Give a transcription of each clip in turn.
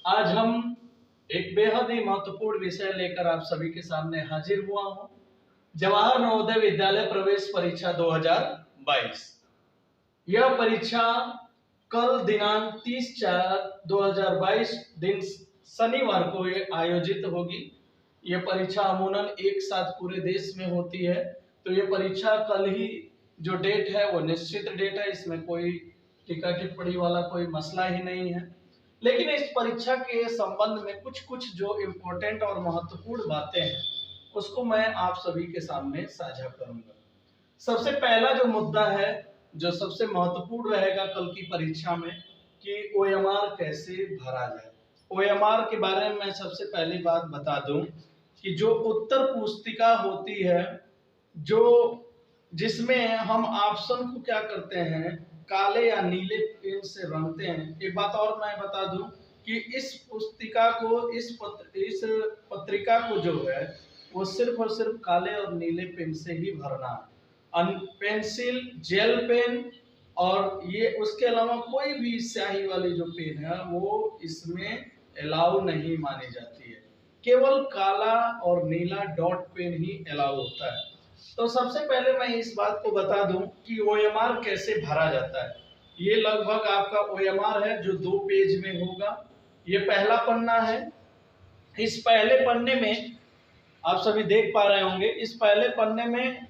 आज हम एक बेहद ही महत्वपूर्ण विषय लेकर आप सभी के सामने हाजिर हुआ हूं। जवाहर नवोदय विद्यालय प्रवेश परीक्षा 2022। यह परीक्षा कल दिनांक 30/4/2022 दिन शनिवार को आयोजित होगी। यह परीक्षा अमूमन एक साथ पूरे देश में होती है, तो यह परीक्षा कल ही जो डेट है वो निश्चित डेट है। इसमें कोई टीका टिप्पणी वाला कोई मसला ही नहीं है। लेकिन इस परीक्षा के संबंध में कुछ जो इम्पोर्टेंट और महत्वपूर्ण बातें हैं उसको मैं आप सभी के सामने साझा करूंगा। सबसे पहला जो मुद्दा है, जो सबसे महत्वपूर्ण रहेगा कल की परीक्षा में, कि ओएमआर कैसे भरा जाए। ओएमआर के बारे में मैं सबसे पहली बात बता दूं कि जो उत्तर पुस्तिका होती है, जो जिसमें हम ऑप्शन को क्या करते हैं, काले या नीले पेन से रंगते हैं। एक बात और मैं बता दूं कि इस पुस्तिका को, इस पत्रिका को जो है वो सिर्फ और सिर्फ काले और नीले पेन से ही भरना है। पेंसिल, जेल पेन और ये उसके अलावा कोई भी स्याही वाली जो पेन है वो इसमें अलाउ नहीं मानी जाती है। केवल काला और नीला डॉट पेन ही अलाउ होता है। तो सबसे पहले मैं इस बात को बता दूं कि ओएमआर कैसे भरा जाता है। ये लगभग आपका ओएमआर है जो 2 पेज में होगा। ये पहला पन्ना है। इस पहले पन्ने में आप सभी देख पा रहे होंगे, इस पहले पन्ने में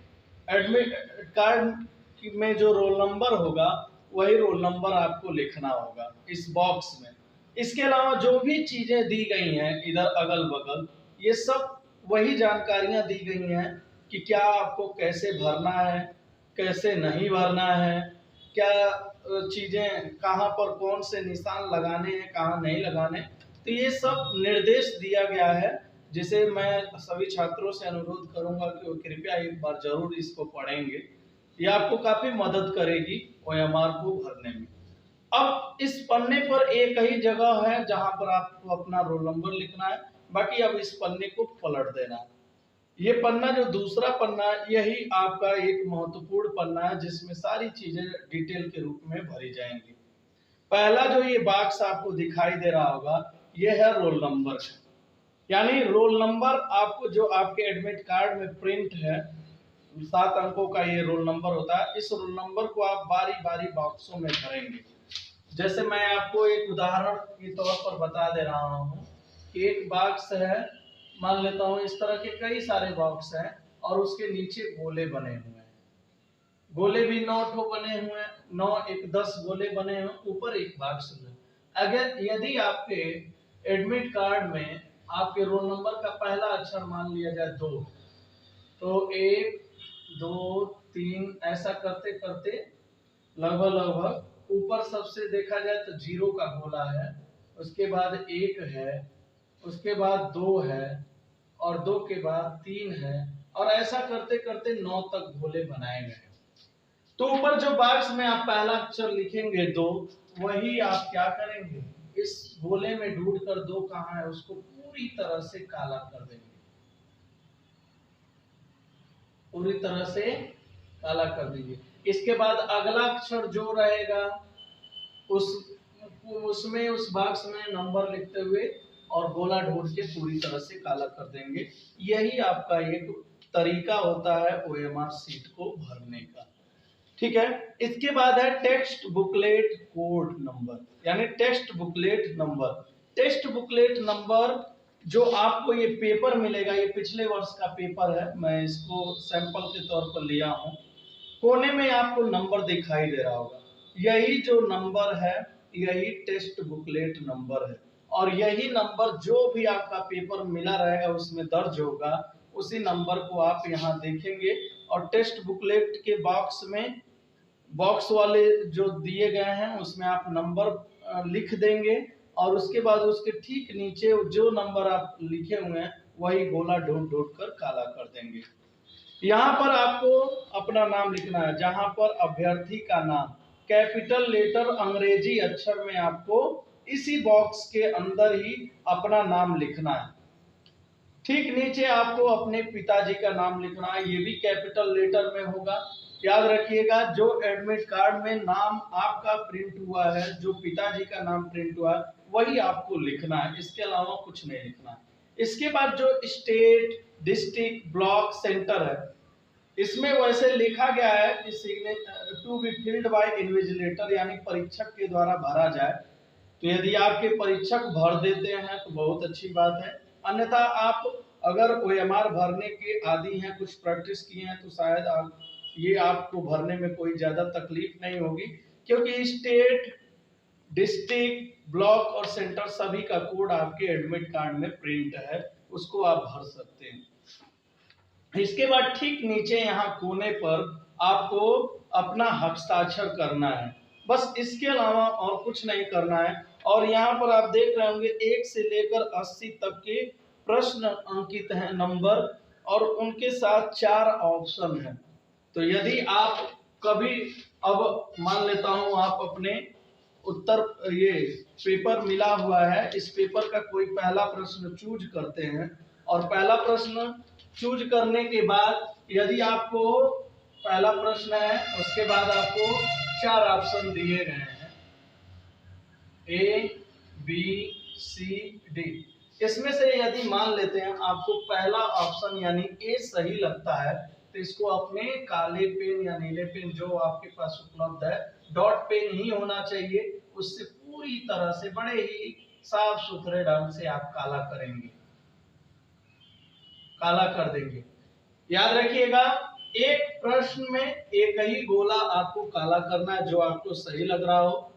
एडमिट कार्ड में जो रोल नंबर होगा वही रोल नंबर आपको लिखना होगा इस बॉक्स में। इसके अलावा जो भी चीजें दी गई हैं इधर अगल बगल, ये सब वही जानकारियां दी गई हैं कि क्या आपको कैसे भरना है, कैसे नहीं भरना है, क्या चीजें कहाँ पर कौन से निशान लगाने हैं, कहाँ नहीं लगाने। तो ये सब निर्देश दिया गया है, जिसे मैं सभी छात्रों से अनुरोध करूंगा कि वो कृपया एक बार जरूर इसको पढ़ेंगे। ये आपको काफी मदद करेगी ओएमआर को भरने में। अब इस पन्ने पर एक ही जगह है जहां पर आपको अपना रोल नंबर लिखना है, बाकी अब इस पन्ने को पलट देना है। ये पन्ना जो दूसरा पन्ना है, यही आपका एक महत्वपूर्ण पन्ना है जिसमें सारी चीजें डिटेल के रूप में भरी जाएंगी। पहला जो ये बॉक्स आपको दिखाई दे रहा होगा, ये है रोल नंबर। यानी रोल नंबर आपको जो आपके एडमिट कार्ड में प्रिंट है, 7 अंकों का ये रोल नंबर होता है। इस रोल नंबर को आप बारी बारी बॉक्सों में भरेंगे। जैसे मैं आपको एक उदाहरण के तौर पर बता दे रहा हूँ कि एक बॉक्स है, मान लेता हूँ इस तरह के कई सारे बॉक्स हैं और उसके नीचे गोले बने हुए हैं। गोले भी 9 ठो बने हुए हैं, 9 1 10 गोले बने हुए, ऊपर एक बॉक्स में। अगर यदि आपके एडमिट कार्ड में आपके रोल नंबर का पहला अक्षर मान लिया जाए 2, तो 1 2 3 ऐसा करते करते लगभग ऊपर सबसे देखा जाए तो 0 का गोला है, उसके बाद 1 है, उसके बाद 2 है और 2 के बाद 3 है, और ऐसा करते करते 9 तक गोले बनाए गए। तो ऊपर जो बॉक्स में आप पहला अक्षर लिखेंगे 2, वही आप क्या करेंगे, इस गोले में ढूंढकर 2 कहाँ है उसको पूरी तरह से काला कर देंगे, पूरी तरह से काला कर दीजिए। इसके बाद अगला अक्षर जो रहेगा उसमें उस बॉक्स में नंबर लिखते हुए और गोला ढूंढ के पूरी तरह से काला कर देंगे। यही आपका एक तरीका होता है ओएमआर सीट को भरने का। ठीक है। इसके बाद है टेक्स्ट बुकलेट कोड नंबर, यानी text booklet number. Text booklet number जो आपको ये पेपर मिलेगा, ये पिछले वर्ष का पेपर है, मैं इसको सैंपल के तौर पर लिया हूँ। कोने में आपको नंबर दिखाई दे रहा होगा, यही जो नंबर है यही टेक्स्ट बुकलेट नंबर है, और यही नंबर जो भी आपका पेपर मिला रहेगा उसमें दर्ज होगा, उसी नंबर को आप यहाँ देखेंगे। और टेक्स्ट बुकलेट के बॉक्स में, बॉक्स वाले जो दिए गए हैं उसमें आप नंबर लिख देंगे, और उसके बाद उसके ठीक नीचे जो नंबर आप लिखे हुए हैं वही गोला ढूंढ ढूंढ कर काला कर देंगे। यहाँ पर आपको अपना नाम लिखना है, जहां पर अभ्यर्थी का नाम कैपिटल लेटर अंग्रेजी अक्षर में आपको इसी बॉक्स के अंदर ही अपना नाम लिखना है। ठीक नीचे आपको अपने पिताजी का नाम लिखना है, ये भी कैपिटल लेटर में होगा। याद रखिएगा, जो एडमिट कार्ड में नाम आपका प्रिंट हुआ है, जो पिताजी का नाम प्रिंट हुआ है, वही आपको लिखना है, इसके अलावा कुछ नहीं लिखना है। इसके बाद जो स्टेट, डिस्ट्रिक्ट, ब्लॉक, सेंटर है, इसमें वैसे लिखा गया है कि signature to be filled by invigilator, यानी परीक्षक के द्वारा भरा जाए। तो यदि आपके परीक्षक भर देते हैं तो बहुत अच्छी बात है, अन्यथा आप अगर ओएमआर भरने के आदी हैं, कुछ प्रैक्टिस किए हैं, तो शायद ये आपको भरने में कोई ज्यादा तकलीफ नहीं होगी, क्योंकि स्टेट, डिस्ट्रिक्ट, ब्लॉक और सेंटर सभी का कोड आपके एडमिट कार्ड में प्रिंट है, उसको आप भर सकते हैं। इसके बाद ठीक नीचे यहाँ कोने पर आपको अपना हस्ताक्षर करना है, बस इसके अलावा और कुछ नहीं करना है। और यहाँ पर आप देख रहे होंगे 1 से लेकर 80 तक के प्रश्न अंकित हैं, नंबर, और उनके साथ 4 ऑप्शन हैं। तो यदि आप कभी, अब मान लेता हूं आप अपने उत्तर, ये पेपर मिला हुआ है, इस पेपर का कोई पहला प्रश्न चूज करते हैं, और पहला प्रश्न चूज करने के बाद यदि आपको पहला प्रश्न है, उसके बाद आपको 4 ऑप्शन दिए गए हैं, ए, बी, सी, डी। इसमें से यदि मान लेते हैं आपको पहला ऑप्शन यानी ए सही लगता है, तो इसको अपने काले पेन या नीले पेन जो आपके पास उपलब्ध है, डॉट पेन ही होना चाहिए, उससे पूरी तरह से बड़े ही साफ सुथरे ढंग से आप काला करेंगे, काला कर देंगे। याद रखिएगा, एक प्रश्न में एक ही गोला आपको काला करना है जो आपको सही लग रहा हो,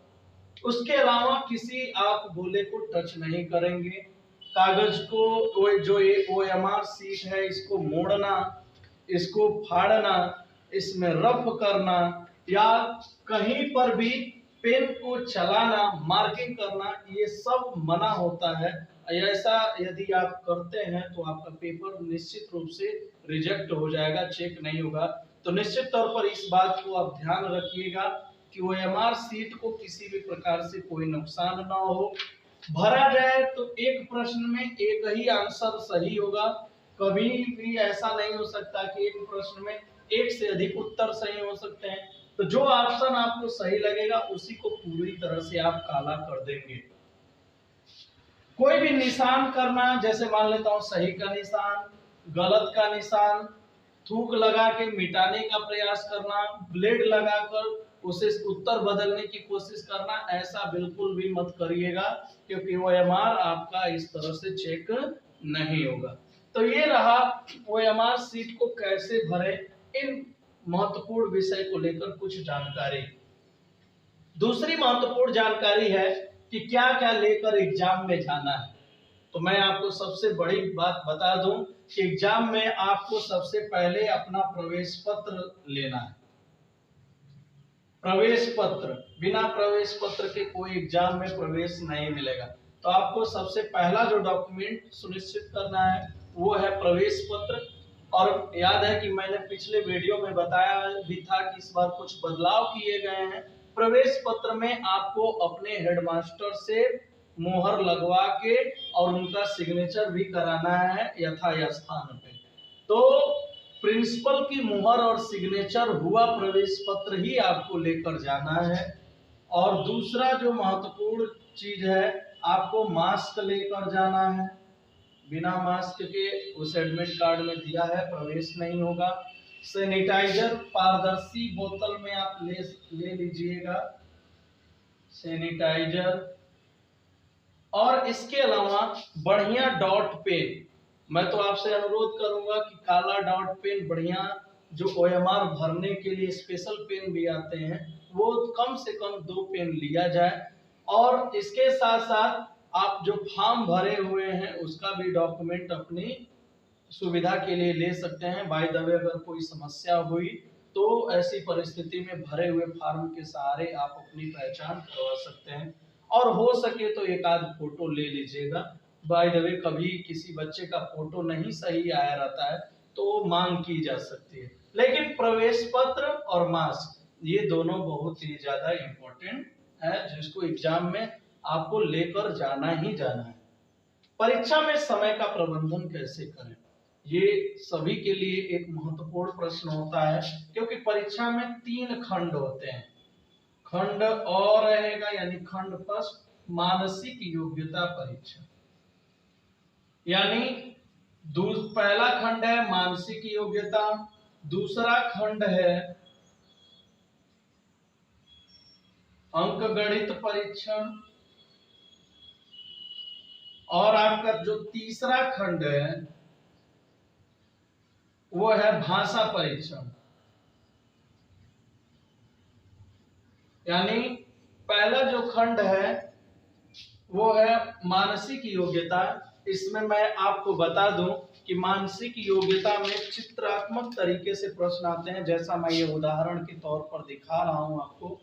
उसके अलावा किसी आप गोले को टच नहीं करेंगे। कागज को जो ओएमआर सीट है, इसको मोड़ना, इसको फाड़ना, इसमें रफ करना या कहीं पर भी पेन को चलाना, मार्किंग करना, ये सब मना होता है। ऐसा यदि आप करते हैं तो आपका पेपर निश्चित रूप से रिजेक्ट हो जाएगा, चेक नहीं होगा। तो निश्चित तौर पर इस बात को आप ध्यान रखिएगा कि ओएमआर सीट को किसी भी प्रकार से कोई नुकसान ना हो। भरा जाए तो एक प्रश्न में एक ही आंसर सही होगा, कभी भी ऐसा नहीं हो सकता कि एक प्रश्न में एक से अधिक उत्तर सही हो सकते हैं। तो जो ऑप्शन आपको सही लगेगा उसी को पूरी तरह से आप काला कर देंगे। कोई भी निशान करना, जैसे मान लेता हूं सही का निशान, गलत का निशान, थूक लगा के मिटाने का प्रयास करना, ब्लेड लगाकर उसे उत्तर बदलने की कोशिश करना, ऐसा बिल्कुल भी मत करिएगा, क्योंकि ओएमआर आपका इस तरह से चेक नहीं होगा। तो ये रहा ओएमआर सीट को कैसे भरे, इन महत्वपूर्ण विषय को लेकर कुछ जानकारी। दूसरी महत्वपूर्ण जानकारी है कि क्या क्या लेकर एग्जाम में जाना है। तो मैं आपको सबसे बड़ी बात बता दूं कि एग्जाम में आपको सबसे पहले अपना प्रवेश पत्र लेना है। प्रवेश पत्र, बिना प्रवेश पत्र के कोई एग्जाम में प्रवेश नहीं मिलेगा। तो आपको सबसे पहला जो डॉक्यूमेंट सुनिश्चित करना है वो है प्रवेश पत्र। और याद है कि मैंने पिछले वीडियो में बताया भी था कि इस बार कुछ बदलाव किए गए हैं। प्रवेश पत्र में आपको अपने हेडमास्टर से मोहर लगवा के और उनका सिग्नेचर भी कराना है यथास्थान पे। तो प्रिंसिपल की मुहर और सिग्नेचर हुआ प्रवेश पत्र ही आपको लेकर जाना है। और दूसरा जो महत्वपूर्ण चीज है, आपको मास्क लेकर जाना है। बिना मास्क के उस एडमिट कार्ड में दिया है प्रवेश नहीं होगा। सैनिटाइजर पारदर्शी बोतल में आप ले लीजिएगा सैनिटाइजर। और इसके अलावा बढ़िया डॉट पेन, मैं तो आपसे अनुरोध करूंगा कि काला डॉट पेन बढ़िया, जो ओएमआर भरने के लिए स्पेशल पेन भी आते हैं, वो कम से कम 2 पेन लिया जाए। और इसके साथ साथ आप जो फॉर्म भरे हुए हैं उसका भी डॉक्यूमेंट अपनी सुविधा के लिए ले सकते हैं। बाय द वे, अगर कोई समस्या हुई तो ऐसी परिस्थिति में भरे हुए फॉर्म के सहारे आप अपनी पहचान करवा सकते हैं। और हो सके तो एक आध फोटो ले लीजिएगा। बाय द वे, कभी किसी बच्चे का फोटो नहीं सही आया रहता है तो मांग की जा सकती है। लेकिन प्रवेश पत्र और मास्क ये दोनों बहुत ही ज्यादा इम्पोर्टेंट है, जिसको एग्जाम में आपको लेकर जाना ही जाना है। परीक्षा में समय का प्रबंधन कैसे करें, ये सभी के लिए एक महत्वपूर्ण प्रश्न होता है, क्योंकि परीक्षा में 3 खंड होते हैं। खंड अ रहेगा यानी खंड फर्स्ट, मानसिक योग्यता परीक्षा। यानी पहला खंड है मानसिक योग्यता, दूसरा खंड है अंकगणित परीक्षण, और आपका जो तीसरा खंड है वो है भाषा परीक्षण। यानी पहला जो खंड है वो है मानसिक योग्यता। इसमें मैं आपको बता दूं कि मानसिक योग्यता में चित्रात्मक तरीके से प्रश्न आते हैं, जैसा मैं ये उदाहरण के तौर पर दिखा रहा हूं आपको।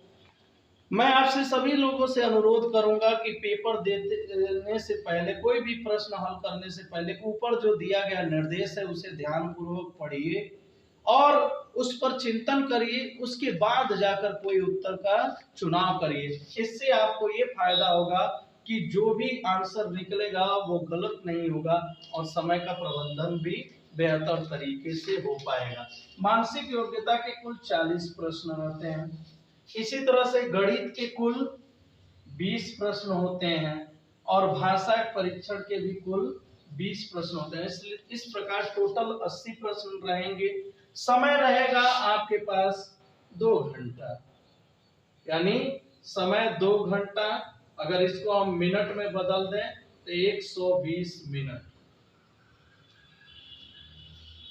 मैं आपसे सभी लोगों से अनुरोध करूंगा कि पेपर देने से पहले, कोई भी प्रश्न हल करने से पहले ऊपर जो दिया गया निर्देश है उसे ध्यानपूर्वक पढ़िए और उस पर चिंतन करिए, उसके बाद जाकर कोई उत्तर का चुनाव करिए। इससे आपको ये फायदा होगा कि जो भी आंसर निकलेगा वो गलत नहीं होगा और समय का प्रबंधन भी बेहतर तरीके से हो पाएगा। मानसिक योग्यता के कुल 40 प्रश्न रहते हैं। इसी तरह से गणित के कुल 20 प्रश्न होते हैं और भाषा परीक्षण के भी कुल 20 प्रश्न होते हैं। इसलिए इस प्रकार टोटल 80 प्रश्न रहेंगे। समय रहेगा आपके पास 2 घंटा, यानी समय 2 घंटा। अगर इसको हम मिनट में बदल दें तो 120 मिनट।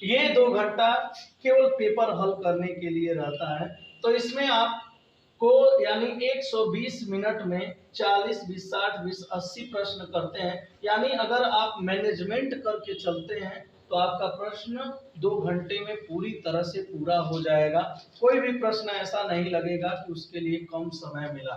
ये 2 घंटा केवल पेपर हल करने के लिए रहता है। तो इसमें आपको यानी 120 मिनट में 40, 20, 60, 20, 80 प्रश्न करते हैं। यानी अगर आप मैनेजमेंट करके चलते हैं तो आपका प्रश्न 2 घंटे में पूरी तरह से पूरा हो जाएगा। कोई भी प्रश्न ऐसा नहीं लगेगा कि उसके लिए कम समय मिला,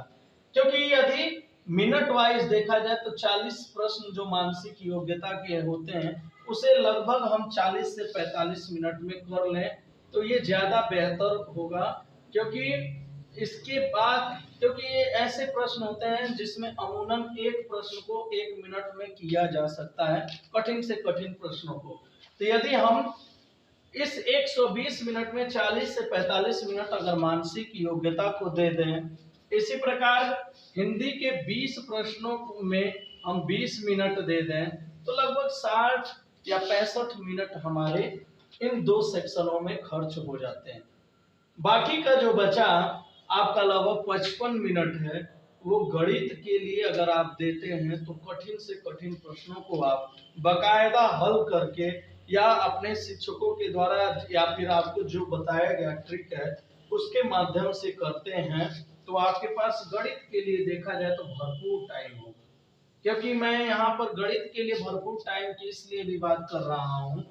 क्योंकि यदि मिनट वाइज देखा जाए तो 40 प्रश्न जो मानसिक योग्यता के होते हैं उसे लगभग हम 40 से 45 मिनट में कर लें तो ये ज्यादा बेहतर होगा। क्योंकि इसके बाद, क्योंकि ये ऐसे प्रश्न होते हैं जिसमें अमूमन एक प्रश्न को 1 मिनट में किया जा सकता है, कठिन से कठिन प्रश्नों को। तो यदि हम इस 120 मिनट में 40 से 45 मिनट अगर मानसिक योग्यता को दे दें, इसी प्रकार हिंदी के 20 प्रश्नों में हम 20 मिनट दे दें तो लगभग 60 या 65 मिनट हमारे इन 2 सेक्शनों में खर्च हो जाते हैं। बाकी का जो बचा आपका लगभग 55 मिनट है, वो गणित के लिए अगर आप देते हैं तो कठिन से कठिन प्रश्नों को आप बकायदा हल करके या अपने शिक्षकों के द्वारा या फिर आपको जो बताया गया ट्रिक है उसके माध्यम से करते हैं तो आपके पास गणित के लिए देखा जाए तो भरपूर टाइम होगा। क्योंकि मैं यहाँ पर गणित के लिए भरपूर टाइम की इसलिए भी बात कर रहा हूँ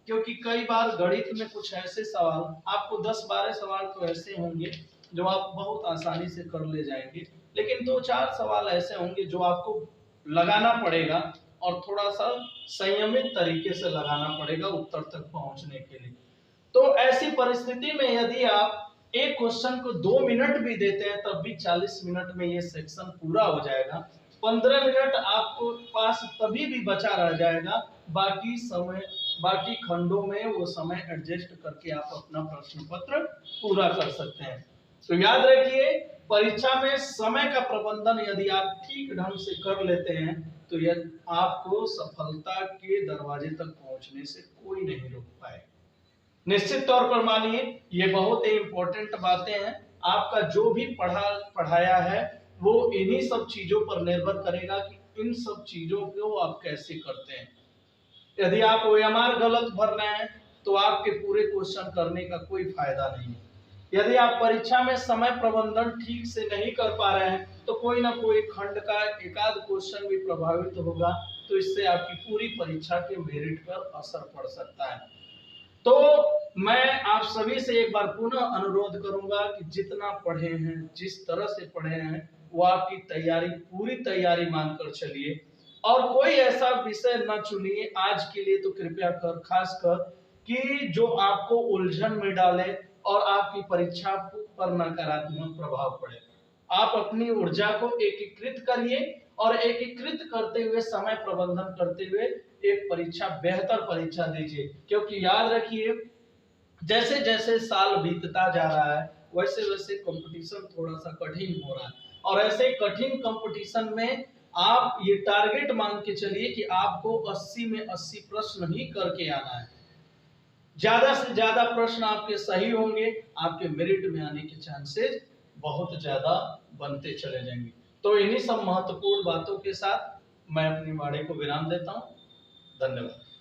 क्योंकि कई बार गणित में कुछ ऐसे सवाल, आपको 10-12 सवाल तो ऐसे होंगे जो आप बहुत आसानी से कर ले जाएंगे, लेकिन 2-4 सवाल ऐसे होंगे जो आपको लगाना पड़ेगा और थोड़ा सा संयमित तरीके से लगाना पड़ेगा उत्तर तक पहुंचने के लिए। तो ऐसी परिस्थिति में यदि आप एक क्वेश्चन को 2 मिनट भी देते हैं तब भी 40 मिनट में ये सेक्शन पूरा हो जाएगा। 15 मिनट आपको पास तभी भी बचा रह जाएगा, बाकी खंडों में वो समय एडजस्ट करके आप अपना प्रश्न पत्र पूरा कर सकते हैं। तो याद रखिए, परीक्षा में समय का प्रबंधन यदि आप ठीक ढंग से कर लेते हैं तो यदि आपको सफलता के दरवाजे तक पहुंचने से कोई नहीं रोक पाए। निश्चित तौर पर मानिए ये बहुत ही इंपॉर्टेंट बातें हैं। आपका जो भी पढ़ाया है वो इन्हीं सब चीजों पर निर्भर करेगा कि इन सब चीजों को आप कैसे करते हैं। यदि आप OMR गलत भर रहे हैं तो आपके पूरे क्वेश्चन करने का कोई फायदा नहीं है। यदि आप परीक्षा में समय प्रबंधन ठीक से नहीं कर पा रहे हैं तो कोई ना कोई खंड का एकाध क्वेश्चन भी प्रभावित होगा, तो इससे आपकी पूरी परीक्षा के मेरिट पर असर पड़ सकता है। तो मैं आप सभी से एक बार पुनः अनुरोध करूंगा कि जितना पढ़े हैं, जिस तरह से पढ़े हैं, वो आपकी तैयारी पूरी तैयारी मानकर चलिए और कोई ऐसा विषय न चुनिए आज के लिए तो कृपया कर खासकर कि जो आपको उलझन में डाले और आपकी परीक्षा पर नकारात्मक प्रभाव पड़े। आप अपनी ऊर्जा को एकीकृत करिए और एकीकृत करते हुए समय प्रबंधन करते हुए एक परीक्षा, बेहतर परीक्षा दीजिए। क्योंकि याद रखिए, जैसे जैसे साल बीतता जा रहा है वैसे वैसे कंपटीशन थोड़ा सा कठिन हो रहा है और ऐसे कठिन कंपटीशन में आप ये टारगेट मान के चलिए कि आपको 80 में 80 प्रश्न ही करके आना है। ज्यादा से ज्यादा प्रश्न आपके सही होंगे, आपके मेरिट में आने के चांसेस बहुत ज्यादा बनते चले जाएंगे। तो इन्हीं सब महत्वपूर्ण बातों के साथ मैं अपनी वाणी को विराम देता हूं। धन्यवाद।